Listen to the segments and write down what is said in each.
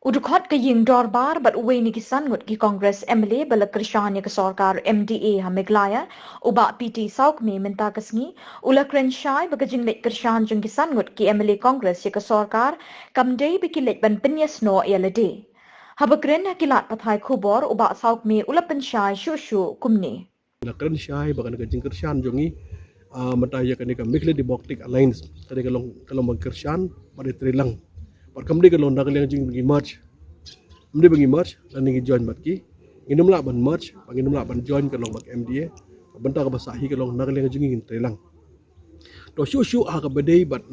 Udukot ke ying dorbar bat uwe ni kisan ngut ki Kongres MLA bala Krishan ya ke Sarkar MDA Hamiglaya uba PT Sauk me minta kesngi ula Krenshai bagajing lek Krishan jung kisan ngut ki MLA Kongres ya ke Sarkar kamdei bikilek ban penyes no ya lede. Habagren hakilat pathai kubor uba Sauk me ula penshai shushu kumni. Lakran syai bakan ka jingkershan jongi mataya kan ka mikle democratic alliance tadi kalau mengkershan pada trilang par kamde kalau nak yang jing bagi march mde bagi march dan ngi join batki nginum la ban march panginum la ban join kalau bak MDA bentar ka basahi kalau nak yang jing ngin trilang to shu ha ka bedai bat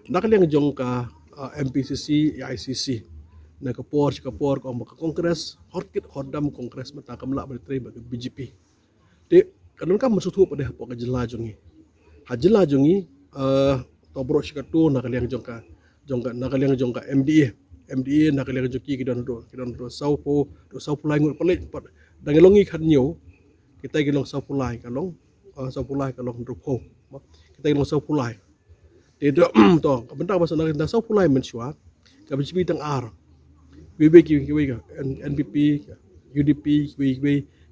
nak yang jong ka MPCC ICC na ka por ko bak kongres hotkit hodam kongres mata kamla ber tri bak BJP de kanun kam masuk tu pada pok jela jongi hajela jongi to bro shikatu nak yang jongka jongka MDA nak yang joki kidon do saupo lai ngut pelik dang longi khat nyu kita gilong saupo lai kalong rupo kita gilong saupo lai de do to bentar masa nak kita saupo lai mensyua ka BJP tang ar BBQ NPP UDP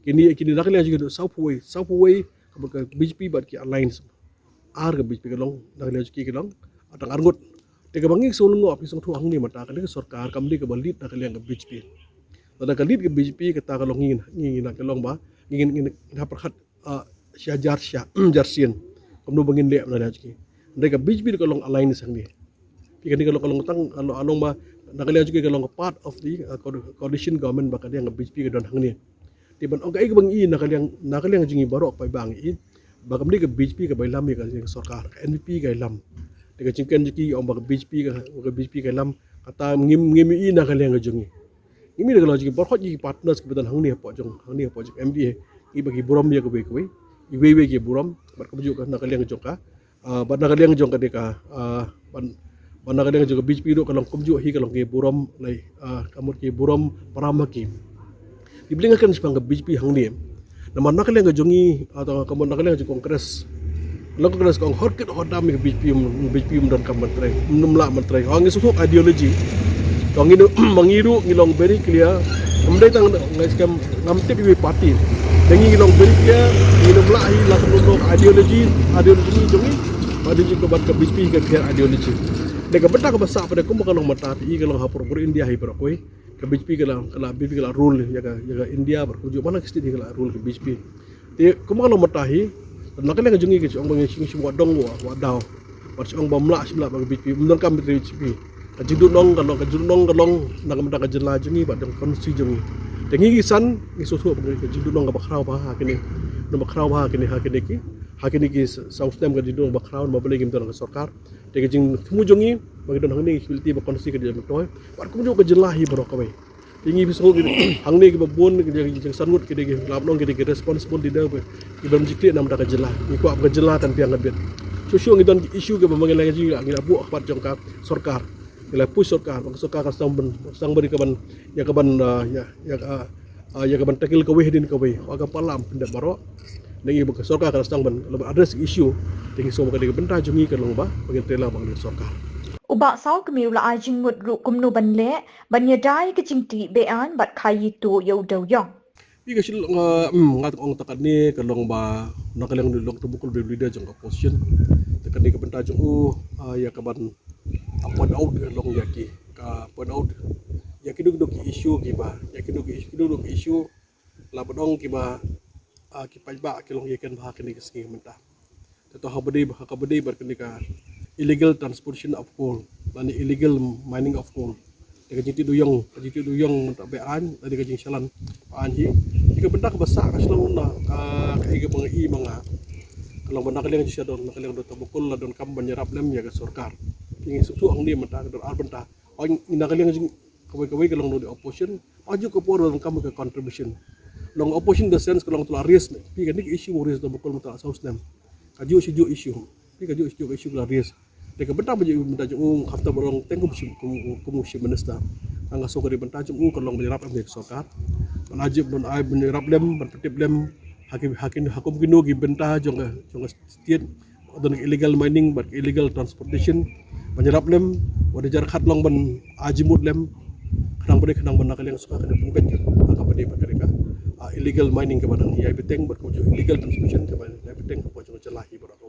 kini nak yang juga saupo way ka BJP bat ki alliance ar ka BJP kalong nak yang joki kalong atang arngut tega bangi sulung ngop pisong tuang ni mata kan sarkar kamdi ke balit nak liang ke BJP tada kalit ke BJP kata kalau ngin nak kalong ba ngin perkhat jarsin kamno bangin le na jki ndai ka BJP kalong alliance sang ni pikan ni kalau tang kalau along ba nak liang jki kalong part of the coalition government ba ka liang ke BJP ke don hang ni tiban og ai ke bangi nak liang jingi barok pai bangi ba kamdi ke BJP ke bailam ya ka sarkar NPP ke lam tega cingkan jiki om bag BJP ke lam kata ngimi ina kalian ngajungi ngimi kalau jiki borhot jiki partners kebetulan hang ni pojok MDA i bagi buram ya ke iwe ke buram bar kebujuk nak kalian ngajongka ban nak kalian ngajongka deka ban nak kalian ngajongka BJP do kalau kebujuk hi kalau ke buram lai kamut ke buram paramaki dibelingakan sepang ke BJP hang ni nama nak kalian ngajungi atau kamu nak kalian ngajong kongres lagu keras kong horkit hodam ke BJP dan kamentrai menumla mentrai orang itu ideologi orang itu mengiru ngilong very clear kemudian tang ngamtip ibu parti dengan ngilong very clear menumla hi langsung ideologi ni jongi pada juga ke BJP ke clear ideologi dekat benda ke besar pada kumpulan kalau mata pi kalau hapur India hi berakoi ke BJP kalau BJP kalau rule ya India berkujuk mana kesti kalau rule ke BJP dia kumpulan kalau mata hi nak kena jungi ke orang bangin sing semua dong wa daw par siang bamla sibla bag BJP mun kam BJP kajidut nong kalong nak menda ka jela jungi ba dong konsi jungi dengi kisan ni sosu bang kajidut nong ka bakrau ba hakini no bakrau ba hakini ki south time kajidut bakrau ma bele gim ka sarkar de jing thumu jungi bagi don hangni hilti ba konsi ka jem toy par kum jo ka jela hi bro ka bai tingi bisol hangni ke babon ke jeng sanut ke de labnong ke de responsible leader be ibam jikti nam ta jela ni ko ab jela tan piang ngabet susung idon isu ke bamang lagi juga ngila bu akhbar jongka sarkar ngila push sarkar ka sang beri kaban ya kaban takil ke weh din ke weh aga palam pendak baro nengi bu sarkar ka sang ban address isu tingi so ka de benta jungi ka long ba bagi tela bang sarkar Uba sau kemi ula ajing ngut ru kumnu ban le ban yadai ke jingti bean bat khayi tu yau dau yong. Ika sil ngat ong takat ni kalong ba nakalang nilok tubukul beblida jong ka position takat ni ka benta jong ya kaban point out long yaki ka point out yaki duk isu ki ba yaki duk isu la bodong ki ba ki pajba ki long yakan ba kini keski menta to habade bar kini ka illegal transportation of coal dan illegal mining of coal dekat jitu duyong tak bean tadi kajing salan paan hi jika benda ke besar selong na ka iga mengi manga kalau benda kalian jisa don kalian do tabukul la don kam banyarap lem ya ke sarkar ingi susu ang ni menta don ar benta ong ina kalian jing kawai kalau do opposition aju ke por don kam ke contribution long opposition the sense kalau tu aris pi kan ni issue aris tabukul mata saus nem kaju issue kaju isu la ris dekat benta benda jung hafta borong tengku musim minister angga so kari benta jung kalau menyerap ambil sarkar manajib don ai menyerap lem berpetip lem hakim gino gi benta jung setiap don illegal mining but illegal transportation menyerap lem wada jar khat long ban ajimut lem kadang beri kadang benar kali yang suka kena pembet ke agak beri mereka illegal mining ke badan ya beteng berkuju illegal transmission ke badan ya beteng ke pojok celahi berapa